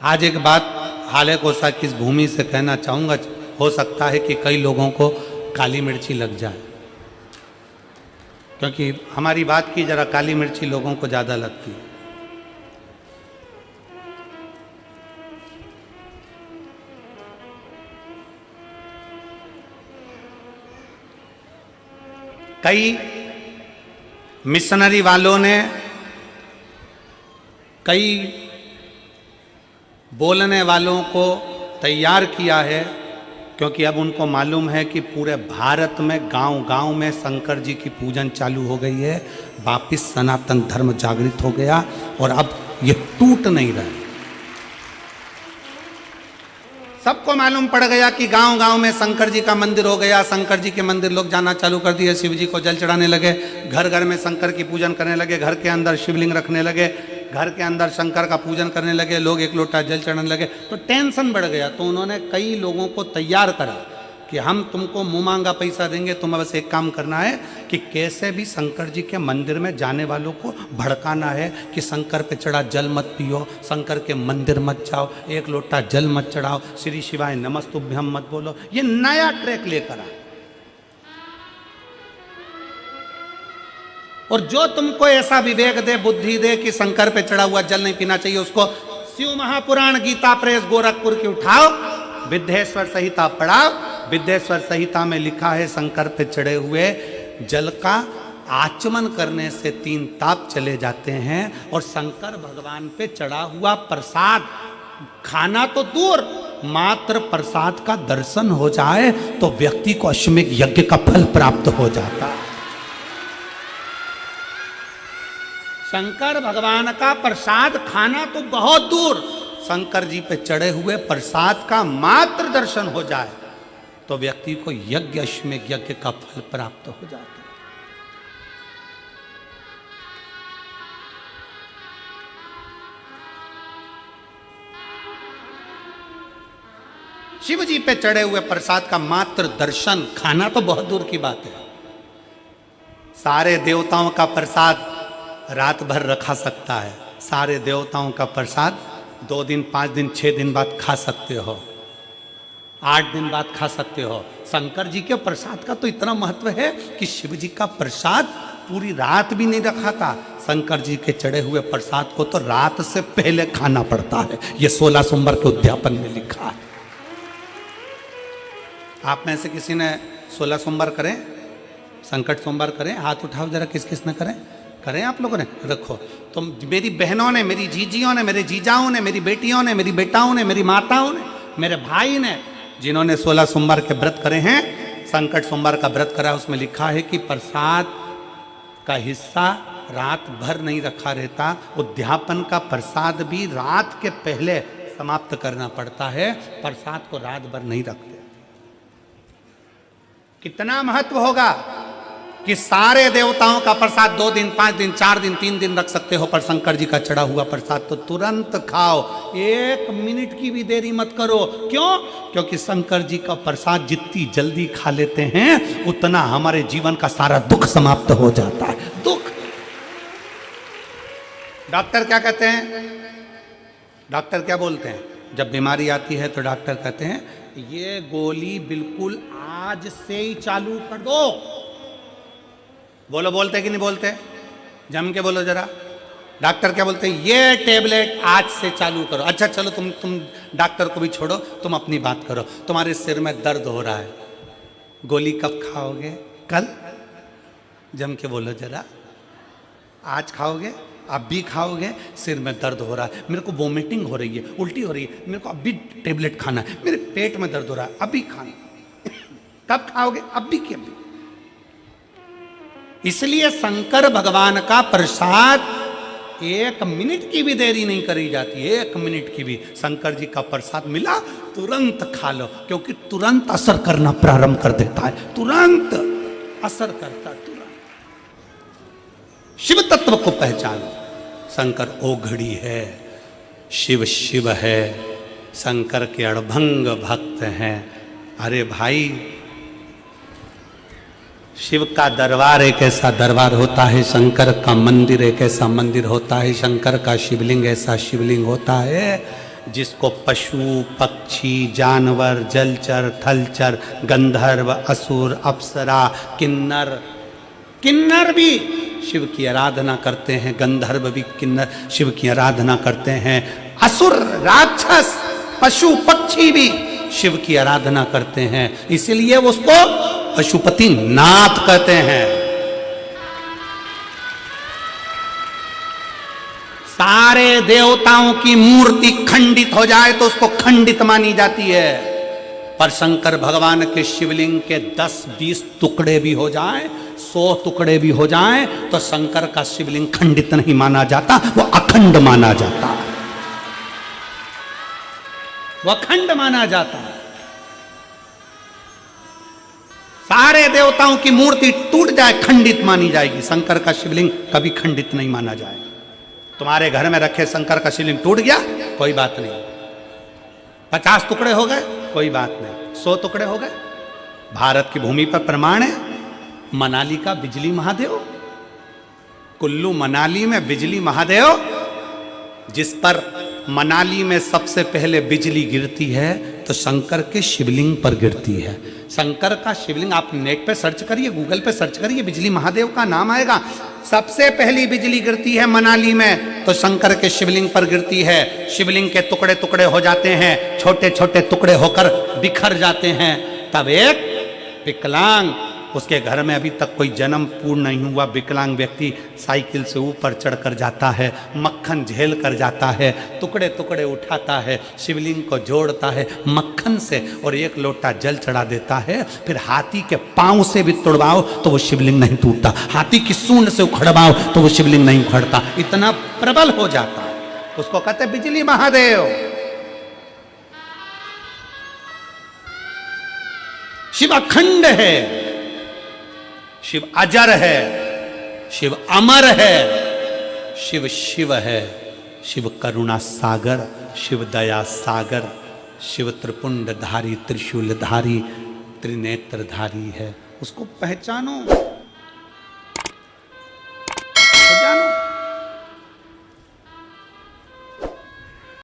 आज एक बात हाले कोसा की इस भूमि से कहना चाहूँगा, हो सकता है कि कई लोगों को काली मिर्ची लग जाए, क्योंकि हमारी बात की जरा काली मिर्ची लोगों को ज़्यादा लगती है। कई मिशनरी वालों ने, कई बोलने वालों को तैयार किया है, क्योंकि अब उनको मालूम है कि पूरे भारत में गांव-गांव में शंकर जी की पूजन चालू हो गई है। वापिस सनातन धर्म जागृत हो गया और अब ये टूट नहीं रहा। सबको मालूम पड़ गया कि गांव-गांव में शंकर जी का मंदिर हो गया। शंकर जी के मंदिर लोग जाना चालू कर दिए, शिव जी को जल चढ़ाने लगे, घर घर में शंकर की पूजन करने लगे, घर के अंदर शिवलिंग रखने लगे, घर के अंदर शंकर का पूजन करने लगे, लोग एक लोटा जल चढ़ाने लगे। तो टेंशन बढ़ गया। तो उन्होंने कई लोगों को तैयार करा कि हम तुमको मुँह मांगा पैसा देंगे, तुम्हें बस एक काम करना है कि कैसे भी शंकर जी के मंदिर में जाने वालों को भड़काना है कि शंकर पे चढ़ा जल मत पियो, शंकर के मंदिर मत जाओ, एक लोटा जल मत चढ़ाओ, श्री शिवाय नमस्तुभ्यम मत बोलो। ये नया ट्रैक लेकर आए। और जो तुमको ऐसा विवेक दे, बुद्धि दे कि शंकर पे चढ़ा हुआ जल नहीं पीना चाहिए, उसको शिव महापुराण गीता प्रेस गोरखपुर की उठाओ, विद्येश्वर संहिता पढ़ाओ। विद्येश्वर संहिता में लिखा है शंकर पे चढ़े हुए जल का आचमन करने से 3 ताप चले जाते हैं, और शंकर भगवान पे चढ़ा हुआ प्रसाद खाना तो दूर, मात्र प्रसाद का दर्शन हो जाए तो व्यक्ति को अश्वमेध यज्ञ का फल प्राप्त हो जाता है। शंकर भगवान का प्रसाद खाना तो बहुत दूर, शंकर जी पे चढ़े हुए प्रसाद का मात्र दर्शन हो जाए तो व्यक्ति को यज्ञ अश्वमेध यज्ञ का फल प्राप्त हो जाता है। शिव जी पे चढ़े हुए प्रसाद का मात्र दर्शन, खाना तो बहुत दूर की बात है। सारे देवताओं का प्रसाद रात भर रखा सकता है, सारे देवताओं का प्रसाद 2 दिन 5 दिन 6 दिन बाद खा सकते हो, 8 दिन बाद खा सकते हो। शंकर जी के प्रसाद का तो इतना महत्व है कि शिव जी का प्रसाद पूरी रात भी नहीं रखा था। शंकर जी के चढ़े हुए प्रसाद को तो रात से पहले खाना पड़ता है। ये 16 सोमवार के उद्यापन में लिखा है। आप में से किसी ने 16 सोमवार करें, संकट सोमवार करें? हाथ उठाओ जरा, किस किस ने करें? करें आप लोगों ने? रखो। तो मेरी बहनों ने, मेरी जीजियों ने, मेरे जीजाओं ने, मेरी बेटियों ने, मेरी बेटाओं ने, मेरी माताओं ने, मेरे भाई ने, जिन्होंने 16 सोमवार के व्रत करे हैं, संकट सोमवार का व्रत करा, उसमें लिखा है कि प्रसाद का हिस्सा रात भर नहीं रखा रहता। उद्यापन का प्रसाद भी रात के पहले समाप्त करना पड़ता है, प्रसाद को रात भर नहीं रखते। कितना महत्व होगा कि सारे देवताओं का प्रसाद 2 दिन 5 दिन 4 दिन 3 दिन रख सकते हो, पर शंकर जी का चढ़ा हुआ प्रसाद तो तुरंत खाओ, 1 मिनट की भी देरी मत करो। क्यों? क्योंकि शंकर जी का प्रसाद जितनी जल्दी खा लेते हैं उतना हमारे जीवन का सारा दुख समाप्त हो जाता है। दुख। डॉक्टर क्या कहते हैं? डॉक्टर क्या बोलते हैं? जब बीमारी आती है तो डॉक्टर कहते हैं ये गोली बिल्कुल आज से ही चालू कर दो। बोलो, बोलते कि नहीं बोलते? जम के बोलो जरा। डॉक्टर क्या बोलते हैं? ये टेबलेट आज से चालू करो। अच्छा चलो, तुम डॉक्टर को भी छोड़ो, तुम अपनी बात करो। तुम्हारे सिर में दर्द हो रहा है, गोली कब खाओगे? कल? जम के बोलो जरा। आज खाओगे? अब भी खाओगे? सिर में दर्द हो रहा है, मेरे को वोमिटिंग हो रही है, उल्टी हो रही है, मेरे को अभी टेबलेट खाना है, मेरे पेट में दर्द हो रहा है, अभी खाना। कब खाओगे? अभी की अभी। इसलिए शंकर भगवान का प्रसाद 1 मिनट की भी देरी नहीं करी जाती। 1 मिनट की भी। शंकर जी का प्रसाद मिला तुरंत खा लो, क्योंकि तुरंत असर करना प्रारंभ कर देता है, तुरंत असर करता, तुरंत। शिव तत्व को पहचानो। शंकर ओघड़ी है, शिव शिव है, शंकर के अड़भंग भक्त हैं। अरे भाई, शिव का दरबार एक ऐसा दरबार होता है, शंकर का मंदिर एक ऐसा मंदिर होता है, शंकर का शिवलिंग ऐसा शिवलिंग होता है जिसको पशु पक्षी जानवर जलचर थलचर गंधर्व असुर अप्सरा किन्नर, किन्नर भी शिव की आराधना करते हैं, गंधर्व भी किन्नर शिव की आराधना करते हैं, असुर राक्षस पशु पक्षी भी शिव की आराधना करते हैं, इसलिए उसको पशुपति नाथ कहते हैं। सारे देवताओं की मूर्ति खंडित हो जाए तो उसको खंडित मानी जाती है, पर शंकर भगवान के शिवलिंग के 10-20 टुकड़े भी हो जाएं, 100 टुकड़े भी हो जाएं, तो शंकर का शिवलिंग खंडित नहीं माना जाता, वो अखंड माना जाता है, वो अखंड माना जाता है। सारे देवताओं की मूर्ति टूट जाए खंडित मानी जाएगी, शंकर का शिवलिंग कभी खंडित नहीं माना जाएगा। तुम्हारे घर में रखे शंकर का शिवलिंग टूट गया कोई बात नहीं, 50 टुकड़े हो गए कोई बात नहीं, 100 टुकड़े हो गए। भारत की भूमि पर प्रमाण है, मनाली का बिजली महादेव, कुल्लू मनाली में बिजली महादेव, जिस पर मनाली में सबसे पहले बिजली गिरती है तो शंकर के शिवलिंग पर गिरती है। शंकर का शिवलिंग आप नेट पे सर्च करिए, गूगल पे सर्च करिए, बिजली महादेव का नाम आएगा। सबसे पहली बिजली गिरती है मनाली में तो शंकर के शिवलिंग पर गिरती है। शिवलिंग के टुकड़े टुकड़े हो जाते हैं, छोटे छोटे टुकड़े होकर बिखर जाते हैं। तब एक विकलांग, उसके घर में अभी तक कोई जन्म पूर्ण नहीं हुआ विकलांग व्यक्ति साइकिल से ऊपर चढ़कर जाता है, मक्खन झेल कर जाता है, टुकड़े टुकड़े उठाता है, शिवलिंग को जोड़ता है मक्खन से और एक लोटा जल चढ़ा देता है। फिर हाथी के पांव से भी तोड़वाओ तो वो शिवलिंग नहीं टूटता, हाथी की सूंड से उखड़वाओ तो वो शिवलिंग नहीं उखड़ता, इतना प्रबल हो जाता है। उसको कहते हैं बिजली महादेव। शिव अखंड है, शिव अजर है, शिव अमर है, शिव शिव है, शिव करुणा सागर, शिव दया सागर, शिव त्रिपुंडधारी त्रिशूलधारी त्रिनेत्रधारी है। उसको पहचानो।